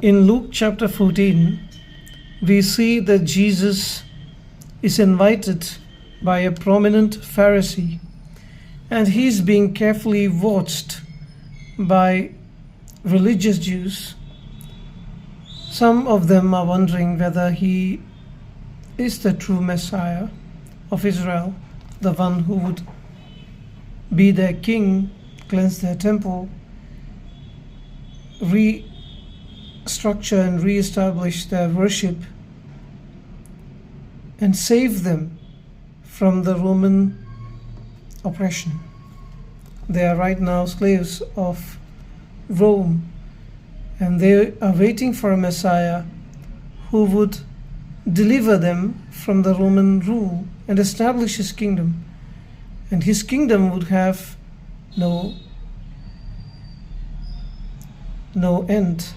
In Luke chapter 14, we see that Jesus is invited by a prominent Pharisee, and he's being carefully watched by religious Jews. Some of them are wondering whether he is the true Messiah of Israel, the one who would be their king, cleanse their temple, restructure and reestablish their worship, and save them from the Roman oppression. They are right now slaves of Rome, and they are waiting for a Messiah who would deliver them from the Roman rule and establish his kingdom. And his kingdom would have no end.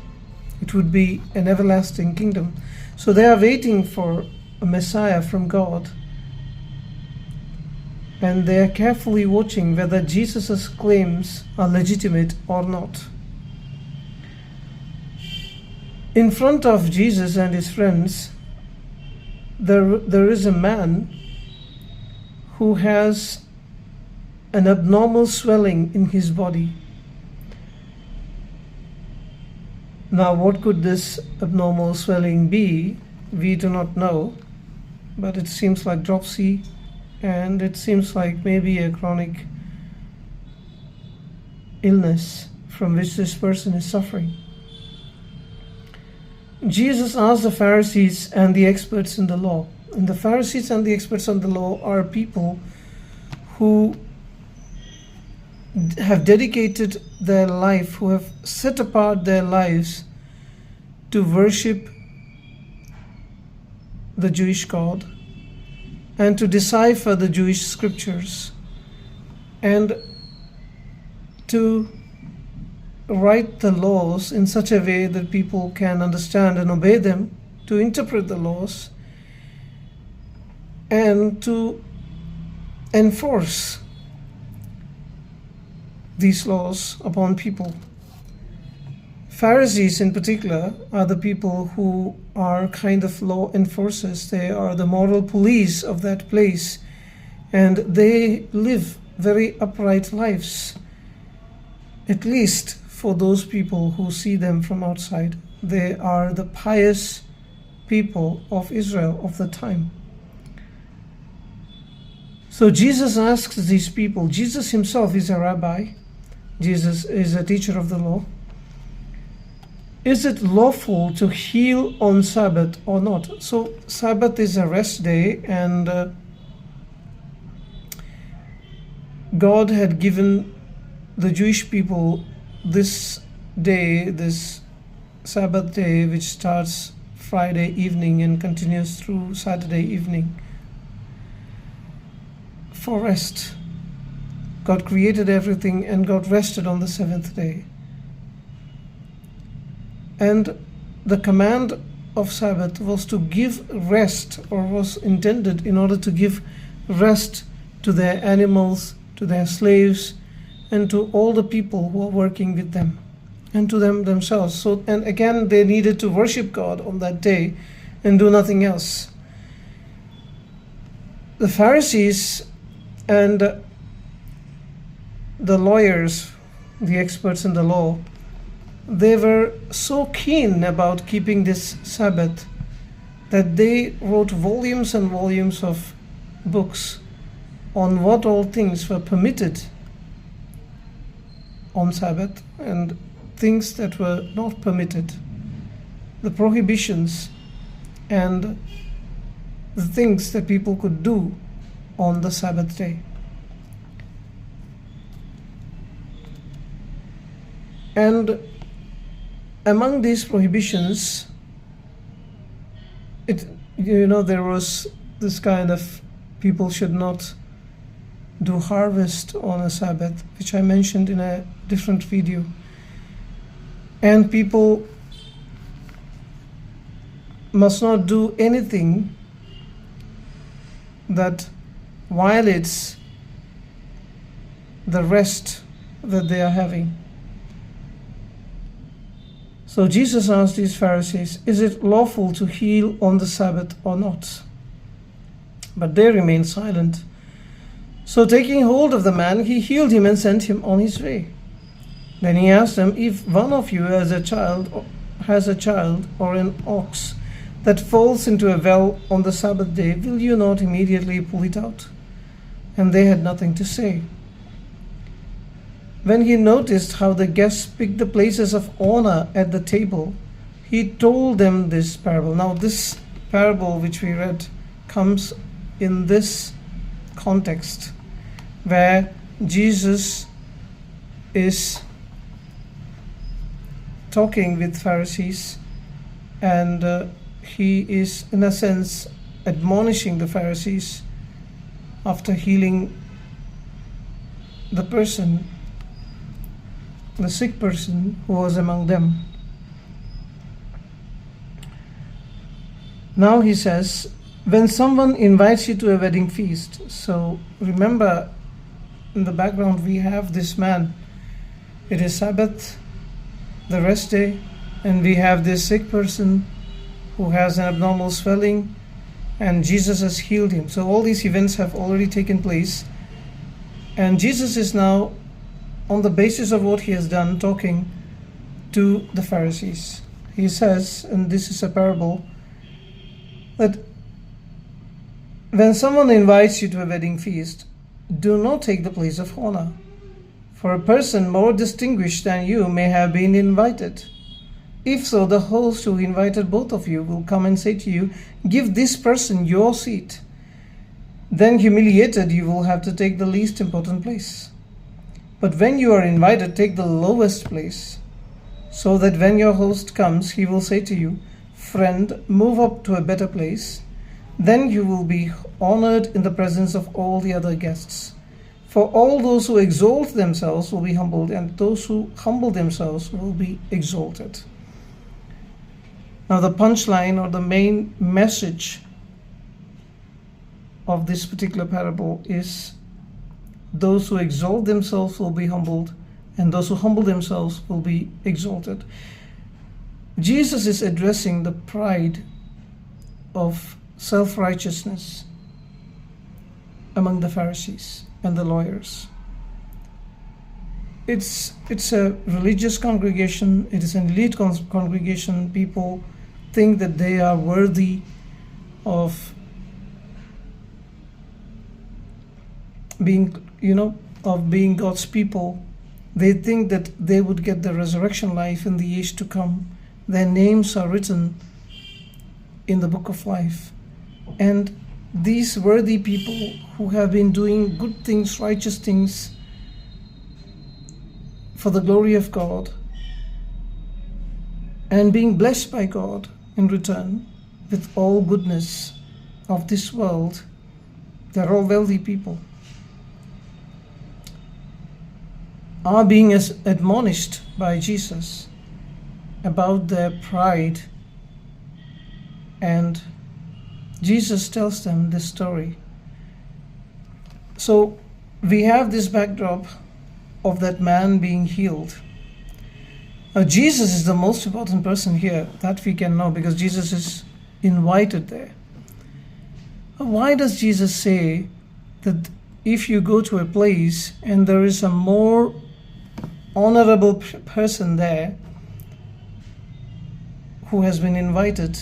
It would be an everlasting kingdom. So they are waiting for a Messiah from God, and they are carefully watching whether Jesus' claims are legitimate or not. In front of Jesus and his friends, there is a man who has an abnormal swelling in his body. Now, what could this abnormal swelling be? We do not know, but it seems like dropsy, and it seems like maybe a chronic illness from which this person is suffering. Jesus asked the Pharisees and the experts in the law, and the Pharisees and the experts in the law are people who have dedicated their life, who have set apart their lives to worship the Jewish God and to decipher the Jewish scriptures and to write the laws in such a way that people can understand and obey them, to interpret the laws, and to enforce these laws upon people. Pharisees in particular are the people who are kind of law enforcers. They are the moral police of that place, and they live very upright lives, at least for those people who see them from outside. They are the pious people of Israel of the time. So Jesus asks these people, Jesus himself is a rabbi, Jesus is a teacher of the law. Is it lawful to heal on Sabbath or not? So Sabbath is a rest day, and God had given the Jewish people this day, this Sabbath day, which starts Friday evening and continues through Saturday evening, for rest. God created everything, and God rested on the seventh day. And the command of Sabbath was to give rest, or was intended in order to give rest to their animals, to their slaves, and to all the people who are working with them, and to them themselves. So, and again, they needed to worship God on that day and do nothing else. The Pharisees and the lawyers, the experts in the law, they were so keen about keeping this Sabbath that they wrote volumes and volumes of books on what all things were permitted on Sabbath and things that were not permitted, the prohibitions and the things that people could do on the Sabbath day. And among these prohibitions, there was this kind of people should not do harvest on a Sabbath, which I mentioned in a different video. And people must not do anything that violates the rest that they are having. So Jesus asked these Pharisees, "Is it lawful to heal on the Sabbath or not?" But they remained silent. So taking hold of the man, he healed him and sent him on his way. Then he asked them, "If one of you has a child or an ox that falls into a well on the Sabbath day, will you not immediately pull it out?" And they had nothing to say. When he noticed how the guests picked the places of honor at the table, he told them this parable. Now, this parable which we read comes in this context where Jesus is talking with Pharisees, and he is, in a sense, admonishing the Pharisees after healing the sick person who was among them. Now he says, when someone invites you to a wedding feast, so remember, in the background we have this man. It is Sabbath, the rest day, and we have this sick person who has an abnormal swelling, and Jesus has healed him. So all these events have already taken place, and Jesus is now, on the basis of what he has done, talking to the Pharisees. He says, and this is a parable, that when someone invites you to a wedding feast, do not take the place of honor, for a person more distinguished than you may have been invited. If so, the host who invited both of you will come and say to you, "Give this person your seat." Then, humiliated, you will have to take the least important place. But when you are invited, take the lowest place, so that when your host comes, he will say to you, "Friend, move up to a better place." Then you will be honored in the presence of all the other guests. For all those who exalt themselves will be humbled, and those who humble themselves will be exalted. Now, the punchline, or the main message of this particular parable, is those who exalt themselves will be humbled, and those who humble themselves will be exalted. Jesus is addressing the pride of self-righteousness among the Pharisees and the lawyers. It's a religious congregation. It is an elite congregation. People think that they are worthy of being God's people. They think that they would get the resurrection life in the age to come. Their names are written in the book of life. And these worthy people who have been doing good things, righteous things for the glory of God, and being blessed by God in return with all goodness of this world, they're all wealthy people, are being admonished by Jesus about their pride. And Jesus tells them this story. So we have this backdrop of that man being healed. Now, Jesus is the most important person here, that we can know, because Jesus is invited there. Why does Jesus say that if you go to a place and there is a more honorable person there who has been invited,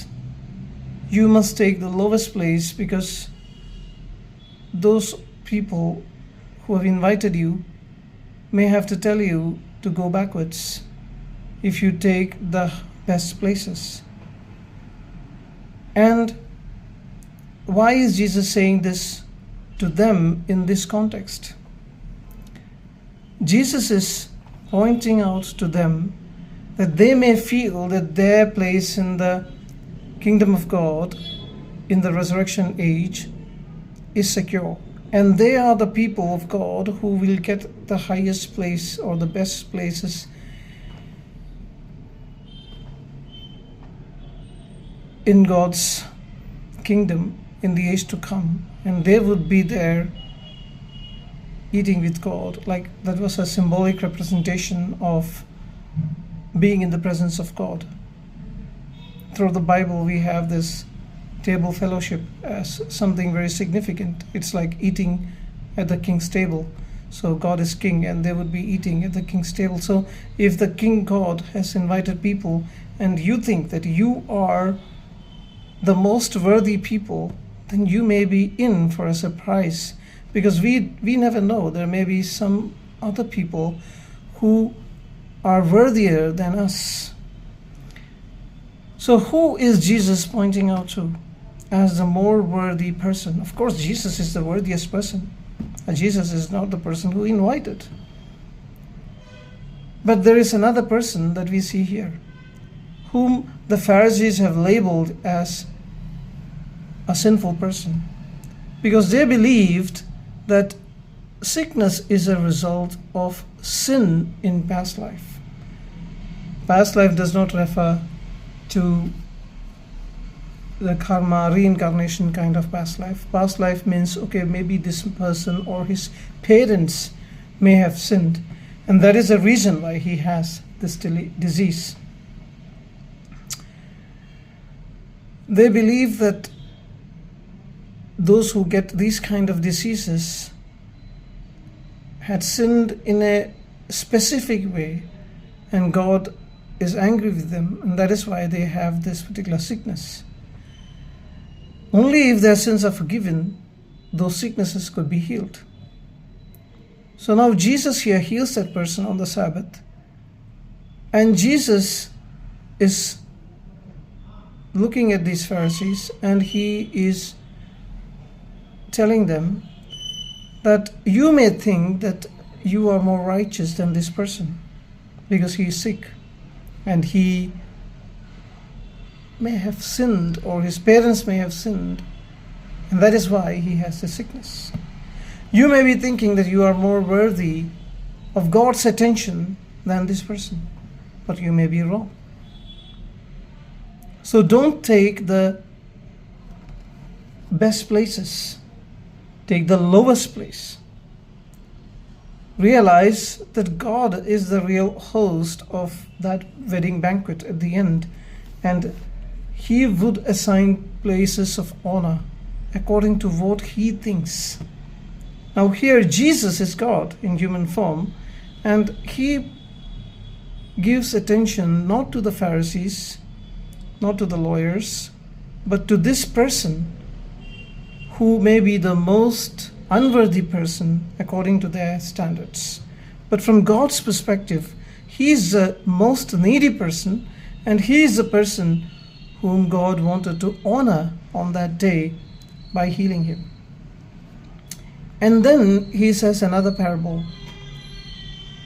you must take the lowest place, because those people who have invited you may have to tell you to go backwards if you take the best places? And why is Jesus saying this to them in this context? Jesus is pointing out to them that they may feel that their place in the kingdom of God in the resurrection age is secure, and they are the people of God who will get the highest place or the best places in God's kingdom in the age to come, and they would be there eating with God. Like, that was a symbolic representation of being in the presence of God. Through the Bible, we have this table fellowship as something very significant. It's like eating at the king's table. So God is king, and they would be eating at the king's table. So if the king God has invited people, and you think that you are the most worthy people, then you may be in for a surprise, because we never know. There may be some other people who are worthier than us. So who is Jesus pointing out to as the more worthy person? Of course, Jesus is the worthiest person. Jesus is not the person who invited. But there is another person that we see here, whom the Pharisees have labeled as a sinful person, because they believed that sickness is a result of sin in past life. Past life does not refer to the karma, reincarnation kind of past life. Past life means, okay, maybe this person or his parents may have sinned, and that is the reason why he has this disease. They believe that those who get these kind of diseases had sinned in a specific way, and God is angry with them, and that is why they have this particular sickness. Only if their sins are forgiven, those sicknesses could be healed. So now Jesus here heals that person on the Sabbath, and Jesus is looking at these Pharisees, and he is telling them that you may think that you are more righteous than this person because he is sick, and he may have sinned, or his parents may have sinned, and that is why he has the sickness. You may be thinking that you are more worthy of God's attention than this person, but you may be wrong. So don't take the best places. Take the lowest place. Realize that God is the real host of that wedding banquet at the end, and he would assign places of honor according to what he thinks. Now here Jesus is God in human form, and he gives attention not to the Pharisees, not to the lawyers, but to this person who may be the most unworthy person according to their standards. But from God's perspective, he is the most needy person, and he is the person whom God wanted to honor on that day by healing him. And then he says another parable.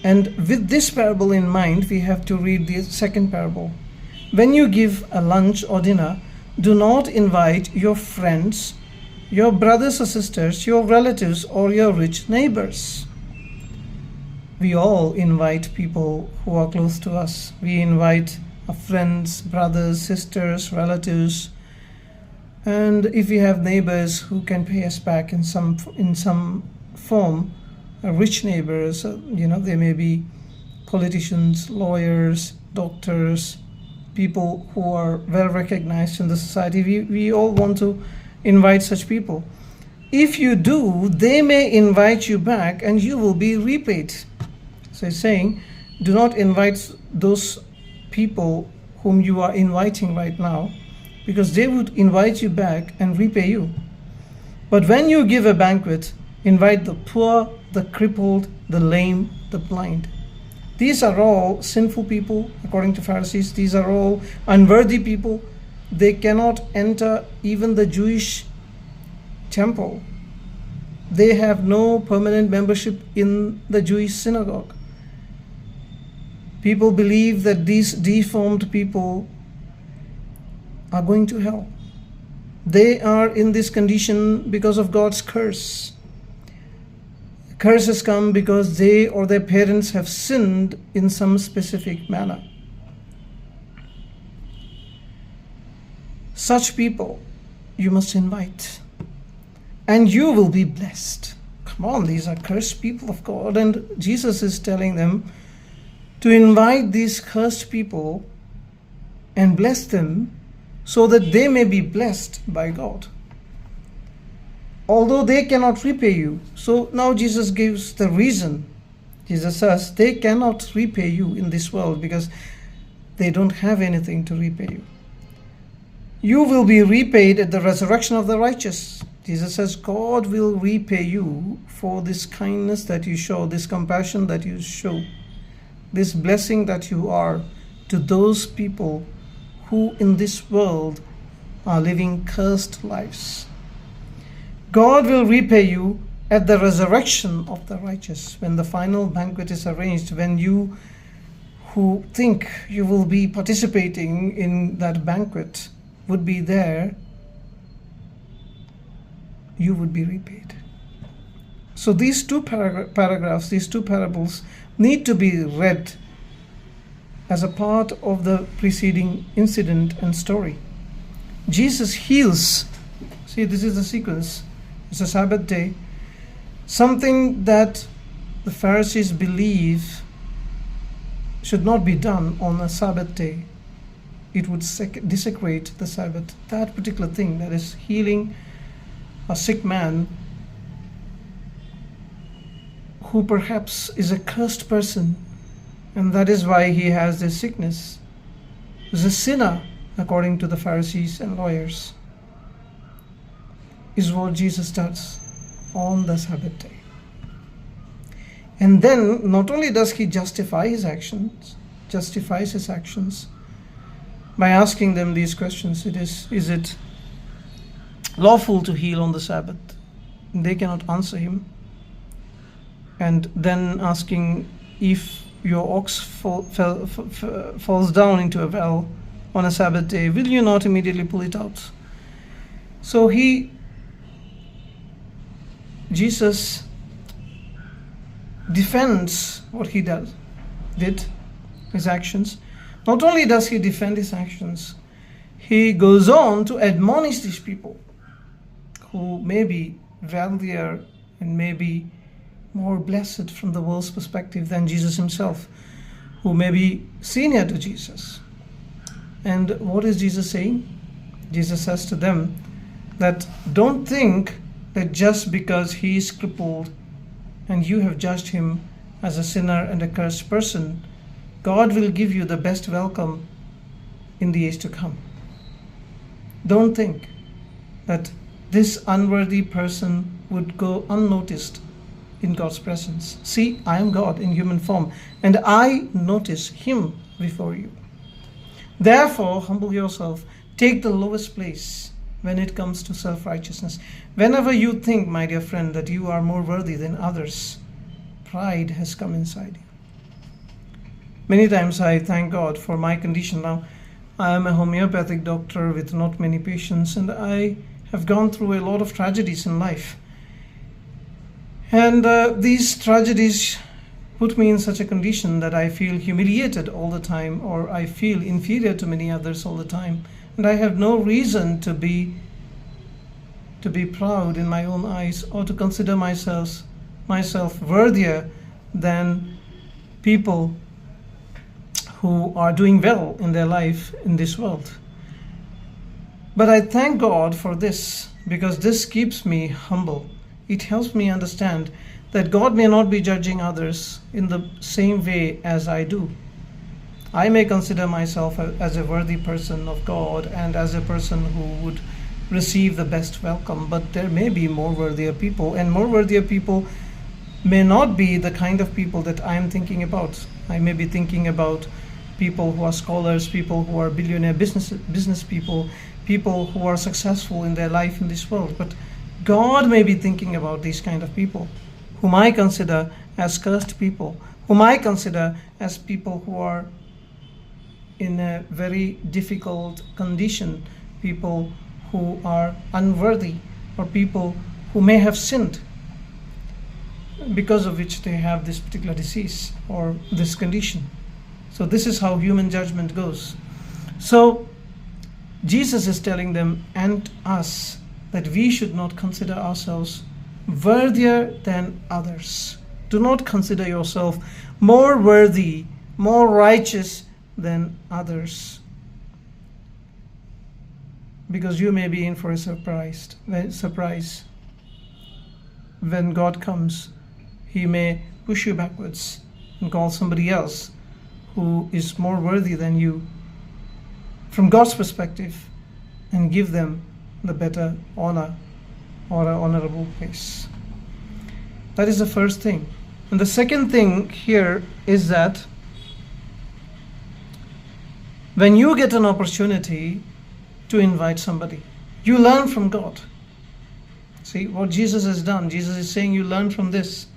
And with this parable in mind, we have to read the second parable. When you give a lunch or dinner, do not invite your friends, your brothers or sisters, your relatives, or your rich neighbors. We all invite people who are close to us. We invite our friends, brothers, sisters, relatives, and if we have neighbors who can pay us back in some form, rich neighbors, they may be politicians, lawyers, doctors, people who are well recognized in the society. We all want to invite such people. If you do, they may invite you back and you will be repaid. So he's saying, do not invite those people whom you are inviting right now, because they would invite you back and repay you. But when you give a banquet, invite the poor, the crippled, the lame, the blind. These are all sinful people, according to Pharisees. These are all unworthy people. They cannot enter even the Jewish temple. They have no permanent membership in the Jewish synagogue. People believe that these deformed people are going to hell. They are in this condition because of God's curse. Curse has come because they or their parents have sinned in some specific manner. Such people you must invite, and you will be blessed. Come on, these are cursed people of God, and Jesus is telling them, to invite these cursed people and bless them so that they may be blessed by God. Although they cannot repay you. So now Jesus gives the reason. Jesus says they cannot repay you in this world because they don't have anything to repay you. You will be repaid at the resurrection of the righteous. Jesus says God will repay you for this kindness that you show, this compassion that you show, this blessing that you are to those people who in this world are living cursed lives. God will repay you at the resurrection of the righteous, when the final banquet is arranged, when you who think you will be participating in that banquet would be there, you would be repaid. So these two paragraphs, these two parables need to be read as a part of the preceding incident and story. Jesus heals. See, this is the sequence. It's a Sabbath day. Something that the Pharisees believe should not be done on a Sabbath day. It would desecrate the Sabbath. That particular thing, that is healing a sick man who perhaps is a cursed person, and that is why he has this sickness, is a sinner according to the Pharisees and lawyers, is what Jesus does on the Sabbath day. And then not only does he justifies his actions by asking them these questions. Is it lawful to heal on the Sabbath? They cannot answer him. And then asking, if your ox falls down into a well on a Sabbath day, will you not immediately pull it out? So Jesus defends what he did, his actions. Not only does he defend his actions, he goes on to admonish these people who may be wealthier and may be more blessed from the world's perspective than Jesus himself, who may be senior to Jesus. And what is Jesus saying? Jesus says to them that don't think that just because he is crippled and you have judged him as a sinner and a cursed person, God will give you the best welcome in the age to come. Don't think that this unworthy person would go unnoticed in God's presence. See, I am God in human form, and I notice him before you. Therefore, humble yourself, take the lowest place when it comes to self-righteousness. Whenever you think, my dear friend, that you are more worthy than others, pride has come inside you. Many times I thank God for my condition now. I am a homeopathic doctor with not many patients, and I have gone through a lot of tragedies in life. And these tragedies put me in such a condition that I feel humiliated all the time, or I feel inferior to many others all the time. And I have no reason to be proud in my own eyes, or to consider myself worthier than people who are doing well in their life in this world. But I thank God for this, because this keeps me humble. It helps me understand that God may not be judging others in the same way as I do. I may consider myself as a worthy person of God and as a person who would receive the best welcome, but there may be more worthier people, and more worthier people may not be the kind of people that I am thinking about. I may be thinking about people who are scholars, people who are billionaire business people, people who are successful in their life in this world. But God may be thinking about these kind of people, whom I consider as cursed people, whom I consider as people who are in a very difficult condition, people who are unworthy, or people who may have sinned, because of which they have this particular disease or this condition. So this is how human judgment goes. So Jesus is telling them and us that we should not consider ourselves worthier than others. Do not consider yourself more worthy more righteous than others. Because you may be in for a surprise. When God comes, He may push you backwards and call somebody else who is more worthy than you from God's perspective and give them the better honor or an honorable place. That is the first thing. And the second thing here is that when you get an opportunity to invite somebody, you learn from God. See what Jesus has done. Jesus is saying, you learn from this.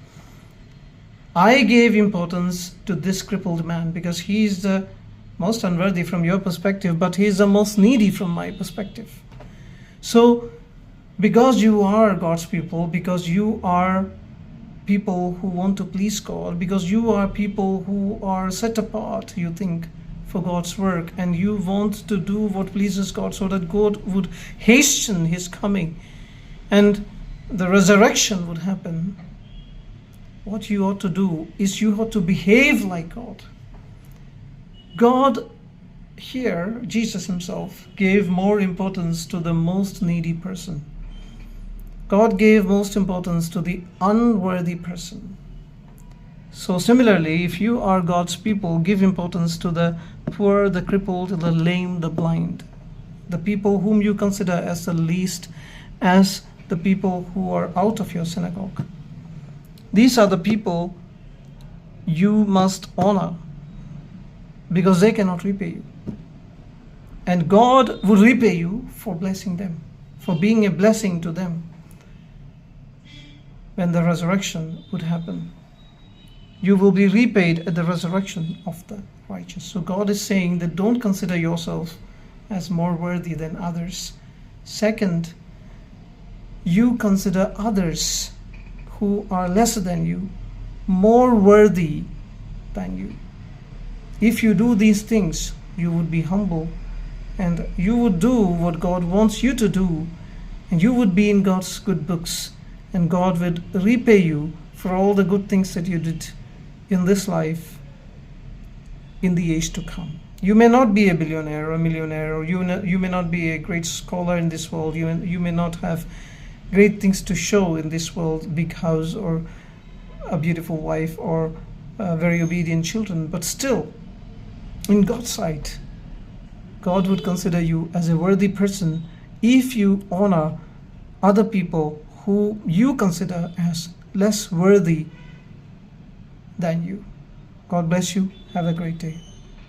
I gave importance to this crippled man because he is the most unworthy from your perspective, but he is the most needy from my perspective. So, because you are God's people, because you are people who want to please God, because you are people who are set apart, you think, for God's work, and you want to do what pleases God so that God would hasten His coming and the resurrection would happen, what you ought to do is you ought to behave like God. God here, Jesus Himself, gave more importance to the most needy person. God gave most importance to the unworthy person. So similarly, if you are God's people, give importance to the poor, the crippled, the lame, the blind, the people whom you consider as the least, as the people who are out of your synagogue. These are the people you must honor because they cannot repay you. And God will repay you for blessing them, for being a blessing to them when the resurrection would happen. You will be repaid at the resurrection of the righteous. So God is saying that don't consider yourself as more worthy than others. Second, you consider others who are lesser than you more worthy than you. If you do these things, you would be humble and you would do what God wants you to do, and you would be in God's good books, and God would repay you for all the good things that you did in this life in the age to come. You may not be a billionaire or a millionaire, or you may not be a great scholar in this world. You may not have great things to show in this world, big house or a beautiful wife or very obedient children, but still, in God's sight, God would consider you as a worthy person if you honor other people who you consider as less worthy than you. God bless you. Have a great day.